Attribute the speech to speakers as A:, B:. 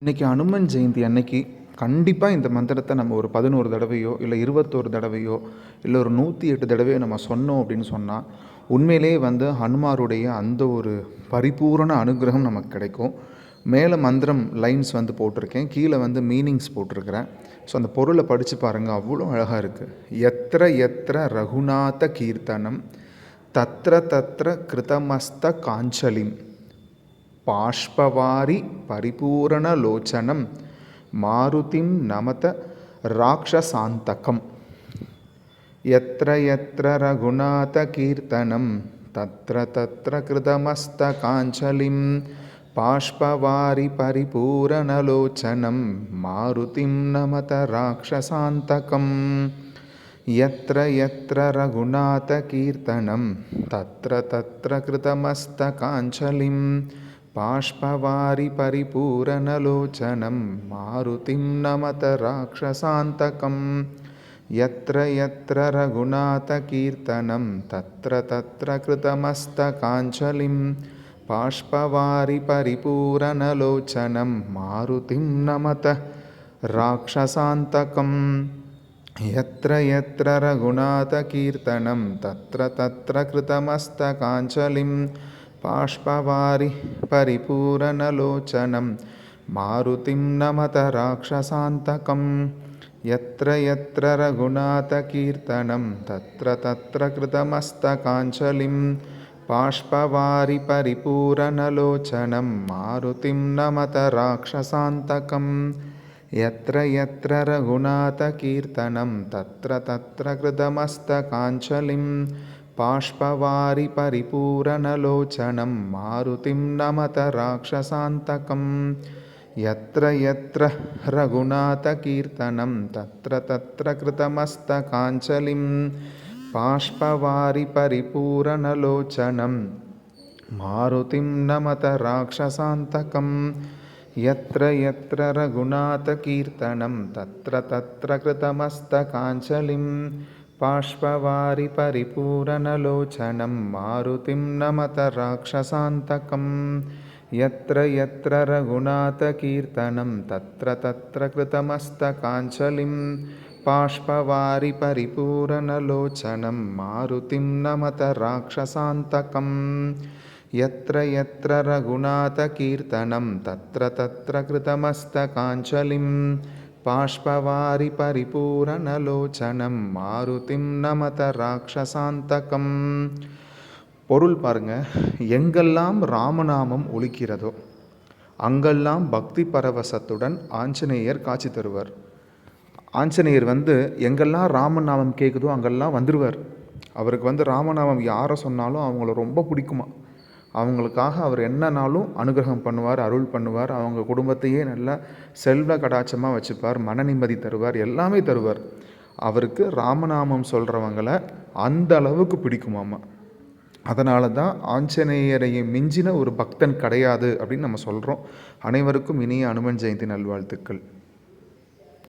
A: இன்றைக்கி அனுமன் ஜெயந்தி அன்னைக்கு கண்டிப்பாக இந்த மந்திரத்தை நம்ம ஒரு 11 தடவையோ இல்லை 21 தடவையோ இல்லை ஒரு 108 தடவையோ நம்ம சொன்னோம் அப்படின்னு சொன்னால் உண்மையிலே ஹனுமாருடைய அந்த ஒரு பரிபூரண அனுகிரகம் நமக்கு கிடைக்கும். மேலே மந்திரம் லைன்ஸ் போட்டிருக்கேன், கீழே மீனிங்ஸ் போட்டிருக்கிறேன். ஸோ அந்த பொருளை படித்து பாருங்கள், அவ்வளோ அழகாக இருக்குது. எத்திர எத்திர ரகுநாத கீர்த்தனம் தத்ர தத்ர கிருதமஸ்த காஞ்சலிம் பாஷ்பவாரி பரிபூரணலோச்சனம் மாருதிம் நமத ராக்ஷசாந்தகம். யத்ர யத்ர ரகுநாத கீர்த்தனம் தத்ர தத்ர கிருதமஸ்த காஞ்சலிம் பாஷ்பவாரி பரிபூரணலோச்சனம் மாருதிம் நமத ராக்ஷசாந்தகம். யத்ர யத்ர ரகுநாத கீர்த்தனம் தத்ர தத்ர கிருதமஸ்த காஞ்சலிம் பாஷ்பவாரி பரிபூரணலோச்சனம் மாருதிம் நமத ராக்ஷசாந்தகம். யத்ர யத்ர ரகுநாத கீர்த்தனம் தத்ர தத்ர கிருதமஸ்த காஞ்சலிம் பாஷ்பவாரி பரிபூரணலோச்சனம் மாருதிம் நமத ராக்ஷசாந்தகம். யத்ர யத்ர ரகுநாத கீர்த்தனம் தத்ர தத்ர கிருதமஸ்த காஞ்சலிம் பாஷ்பவாரி பரிபூரணலோச்சனம் மாருதிம் நமத ராக்ஷசாந்தகம். யத்ர யத்ர ரகுநாத கீர்த்தனம் தத்ர தத்ர கிருதமஸ்த காஞ்சலிம் பாஷ்பவாரி பரிபூரணலோச்சனம் மாருதிம் நமத ராக்ஷசாந்தகம். யத்ர யத்ர ரகுநாத கீர்த்தனம் தத்ர தத்ர கிருதமஸ்த காஞ்சலிம் பாஷ்பவாரி பரிபூரணலோச்சனம் மாருதிம் நமத ராக்ஷசாந்தகம். யத்ர யத்ர ரகுநாத கீர்த்தனம் தத்ர தத்ர கிருதமஸ்த காஞ்சலிம் பாஷ்பவாரி பரிபூரணலோச்சனம் மாருதிம் நமத ராக்ஷசாந்தகம். யத்ர யத்ர ரகுநாத கீர்த்தனம் தத்ர தத்ர கிருதமஸ்த காஞ்சலிம் பாஷ்பவாரி பரிபூரணலோச்சனம் மாருதிம் நமத ராக்ஷசாந்தகம். யத்ர யத்ர ரகுநாத கீர்த்தனம் தத்ர தத்ர கிருதமஸ்த காஞ்சலிம் பாஷ்பவாரி பரிபூரணலோச்சனம் மாருதிம் நமத ராக்ஷசாந்தகம். யத்ர யத்ர ரகுநாத கீர்த்தனம் தத்ர தத்ர கிருதமஸ்த காஞ்சலிம் பாஷ்பவாரி பரிபூரணலோச்சனம் மாருதிம் நமத ராக்ஷசாந்தகம். பொருள் பாருங்க, எங்கெல்லாம் ராமநாமம் ஒலிக்கிறதோ அங்கெல்லாம் பக்தி பரவசத்துடன் ஆஞ்சநேயர் காட்சி தருவார். ஆஞ்சநேயர் எங்கெல்லாம் ராமநாமம் கேட்குதோ அங்கெல்லாம் வந்துடுவார். அவருக்கு ராமநாமம் யாரை சொன்னாலும் அவங்கள ரொம்ப பிடிக்குமா. அவங்களுக்காக அவர் என்னன்னாலும் அனுகிரகம் பண்ணுவார், அருள் பண்ணுவார். அவங்க குடும்பத்தையே நல்லா செல்வ கடாட்சமாக வச்சுப்பார், மன நிம்மதி தருவார், எல்லாமே தருவார். அவருக்கு ராமநாமம் சொல்கிறவங்களை அந்த அளவுக்கு பிடிக்குமாமா. அதனால தான் ஆஞ்சநேயரையை மிஞ்சின ஒரு பக்தன் கிடையாது அப்படின்னு நம்ம சொல்கிறோம். அனைவருக்கும் இனிய அனுமன் ஜெயந்தி நல்வாழ்த்துக்கள்.